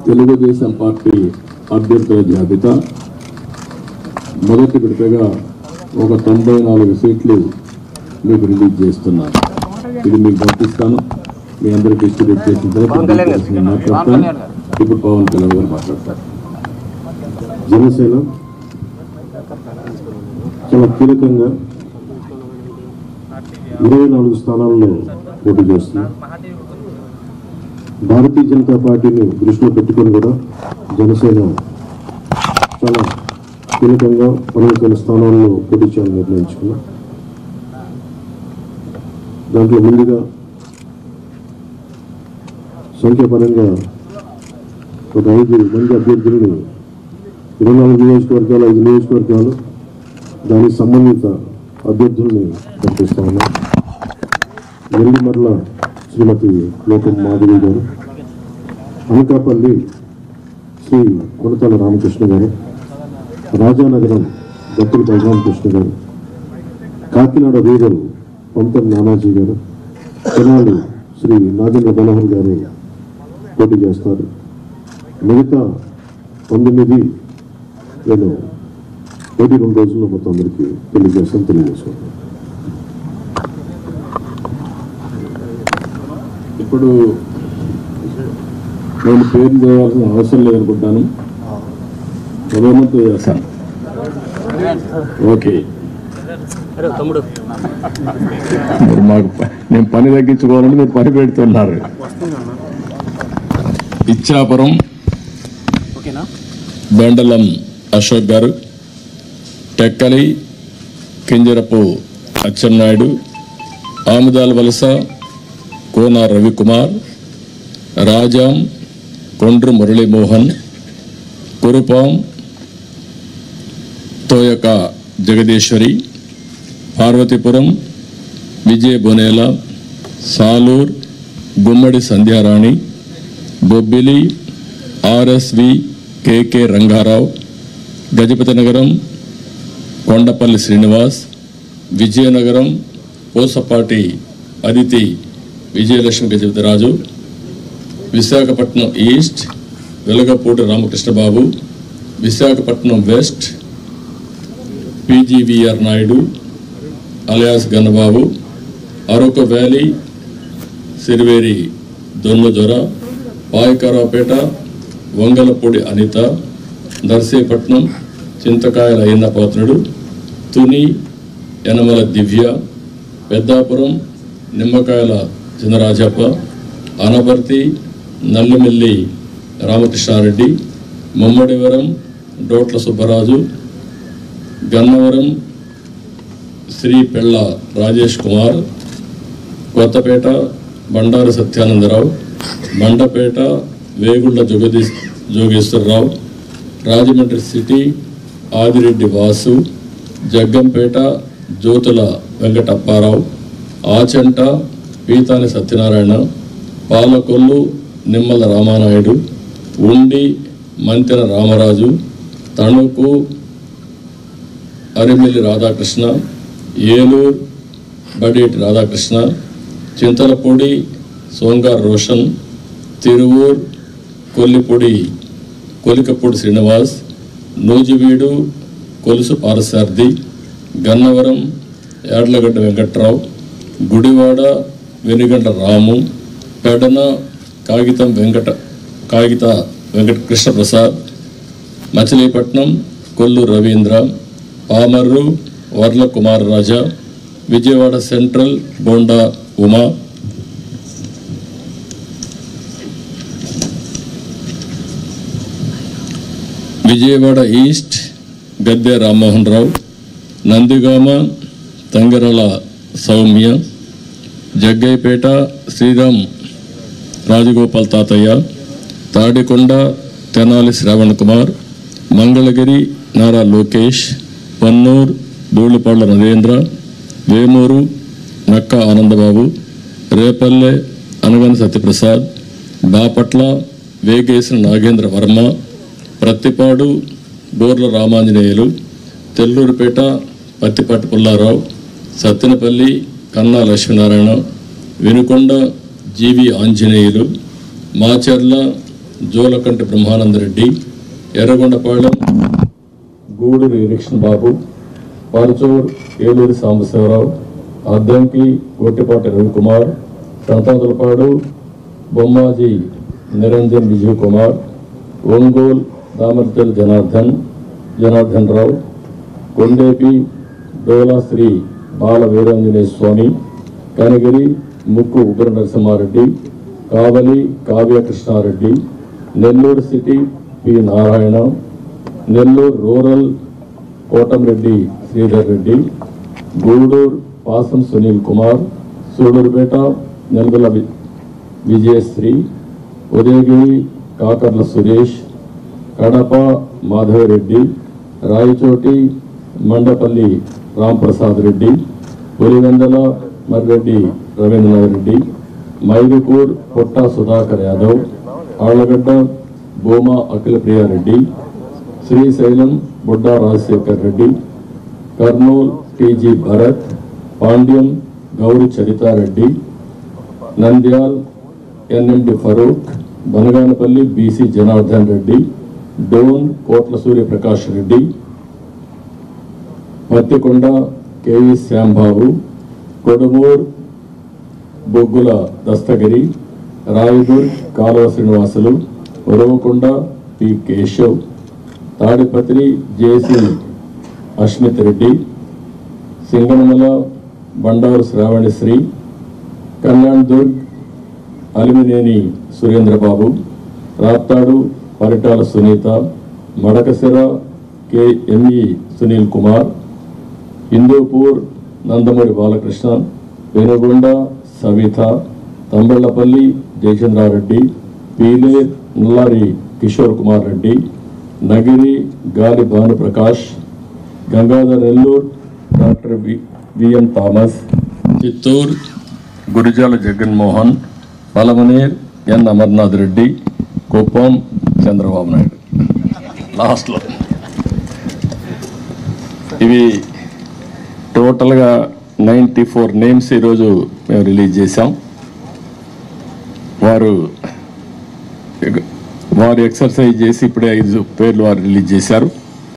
Telugu Desam party అభ్యర్థుల జాబితా మొదటి విడతగా ఒక 94 సీట్లు మీకు రిలీజ్ చేస్తున్నాను. ఇది మీకు పంపిస్తాను. మీ అందరికీ డిస్ట్రిబ్యూట్ చేసిన తర్వాత మాట్లాడతాను. ఇప్పుడు పవన్ కళ్యాణ్ గారు మాట్లాడతారు. జనసేన చాలా కీలకంగా 24 స్థానాల్లో పోటీ చేస్తుంది. భారతీయ జనతా పార్టీని దృష్టిలో పెట్టుకొని కూడా జనసేన చాలా కీలకంగా 12 స్థానాల్లో పోటీ చేయాలని నిర్ణయించుకున్నాం. దాంట్లో ముందుగా సంఖ్యాపరంగా ఒక 5 మంది అభ్యర్థులని 24 నియోజకవర్గాలు 5 నియోజకవర్గాలు దానికి సంబంధిత అభ్యర్థుల్ని పంపిస్తా ఉన్నాం. నెల్లిమర్ల శ్రీమతి లోకం మాధవి గారు, అనకాపల్లి శ్రీ కొనతాల రామకృష్ణ గారు, రాజానగరం దత్తుల బలరామకృష్ణ గారు, కాకినాడ రూరల్ పంతం నానాజీ గారు, తెనాలి శ్రీ నాగేంద్ర మనోహర్ గారు పోటీ చేస్తారు. మిగతా 9 నేను 2 రోజుల్లో మొత్తం అందరికీ తెలియజేసుకుంటాను. ఇప్పుడు నేను పేర్లు చేయాల్సిన అవసరం లేదనుకుంటాను. గవర్నమెంట్ చేస్తాను. ఓకే, మాకు నేను పని తగ్గించుకోవాలంటే మీరు పని పెడుతున్నారు. Ichchapuram బెండలం Ashok garu, Tekkali Kinjarapu Atchannaidu, Amadalavalasa Kona Ravikumar, Rajam Kondru Muralimohan, Kurupam Toyaka Jagadeeswari, Parvathipuram Vijaya Bonela, Salur Gummadi Sandhyarani, Bobbili RSV KK Rangarao, Gajapathinagaram Kondapalli Srinivas, Vizianagaram Pusapati Aditi Vijayalakshmi Gajapathiraju, Visakhapatnam east Velagapudi Ramakrishnababu, Visakhapatnam west PGVR Naidu alias Gannababu, Araku valley Siriveri Donnadora, Payakaraopeta Vangalapudi Anitha, Narsipatnam Chintakayala Ayyannapatrudu, Tuni Yanamala Divya, Peddapuram Nimmakayala Chinarajappa, Anaparthi Nallamilli Ramakrishna Reddy, Mummidivaram డోట్ల Subbaraju, Gannavaram Shri పెళ్ళ రాజేష్ కుమార్, కొత్తపేట బండారు సత్యానందరావు, మండపేట వేగుళ్ల జోగేశ్వరరావు, రాజమండ్రి సిటీ ఆదిరెడ్డి వాసు, జగ్గంపేట జ్యోతుల వెంకటప్పారావు, ఆచంట పీతాని సత్యనారాయణ, పాలకొల్లు నిమ్మల రామానాయుడు, ఉండి మంతెన రామరాజు, తణుకు అరిమిల్లి రాధాకృష్ణ, ఏలూరు బడేటి రాధాకృష్ణ, చింతలపూడి సోంగార్ రోషన్, తిరువూర్ కొలికపూడి శ్రీనివాస్, నూజివీడు కొలుసు పారసార్థి, గన్నవరం యాడ్లగడ్డ వెంకట్రావు, గుడివాడ వెనుగంట రాము, పెడన కాగిత వెంకట కృష్ణప్రసాద్, మచిలీపట్నం కొల్లు రవీంద్ర, పామర్రు వర్ల కుమార్ రాజా, విజయవాడ సెంట్రల్ బోండా ఉమా, విజయవాడ ఈస్ట్ గద్దె రామ్మోహన్ రావు, నందిగామ తంగరల సౌమ్య, జగ్గైపేట శ్రీరామ్ రాజగోపాల్ తాతయ్య, తాడికొండ తెనాలి శ్రావణ్ కుమార్, మంగళగిరి నారా లోకేష్, పన్నూర్ ధూళిపాళ్ల నరేంద్ర, వేమూరు నక్క ఆనందబాబు, రేపల్లె అనగని సత్యప్రసాద్, బాపట్ల వేగేసిన నాగేంద్ర వర్మ, ప్రత్తిపాడు బోర్ల Ramanjaneyulu, తెల్లూరుపేట Pattipati Pullarao, Sattenapalli Kanna Lakshminarayana, Vinukonda GV Anjaneyulu, Macherla Julakanti Brahmanandareddy, Yerragondapalem Guduri Erikshan Babu, Parchur Eluri Sambasivarao, Addanki Gottipati Ravikumar, Santhanuthalapadu Bommaji Niranjan Vijay Kumar, Ongole Damacharla Janardhan Rao, Kondapi Dola Sri Bala Veeranjaneya Swamy, Kanigiri Mukku Ugra Narasimhareddy, Kavali Kavya Krishnareddy, Nellore city P Narayana, Nellore rural Kotamreddy Sridhar Reddy, Gudur Pasam Sunil Kumar, Sullurpeta Nelavala Vijayasree, Udayagiri Kakarla Suresh, Kadapa Madhavareddy, Rayachoti Mandipalli Ramprasad Reddy, Pulivendula Marreddy Rabindranath Reddy, Mydukur Putta Sudhakar Yadav, Allagadda Bhuma Akhilapriyareddy, Srisailam Budda Rajasekhar Reddy, Kurnool TG Bharath, Panyam Gowru Charitareddy, Nandyal NMD Farooq, Banaganapalli BC Janardhan Reddy, Dhone Kotla Suryaprakash Reddy, Pattikonda KV Shyambabu, Kodumur Boggula Dasthagiri, Rayadurg Kaluva Srinivasulu, Uravakonda P Keshav, Tadipatri JC Asmith Reddy, Singanamala Bandaru Sravanisree, Kalyandurg Alimineni Surendrababu, Raptadu Paritala Sunitha, Madakasira KME Sunil Kumar, Hindupur Nandamuri Balakrishna, Penukonda Savitha, Thamballapalle Jayachandrareddy, Pileru Nallari Kishore Kumar Reddy, Nagari Gali Bhanuprakash, Gangadhara Nellore doctor VN Thomas, Chittoor Gurajala Jaganmohan, Palamaner N Amarnath Reddy, Kuppam Chandrababu Naidu. లాస్ట్లో ఇవి టోటల్గా 94 నేమ్స్ ఈరోజు మేము రిలీజ్ చేశాం. వారు ఎక్సర్సైజ్ చేసి ఇప్పుడే 5 పేర్లు వారు రిలీజ్ చేశారు.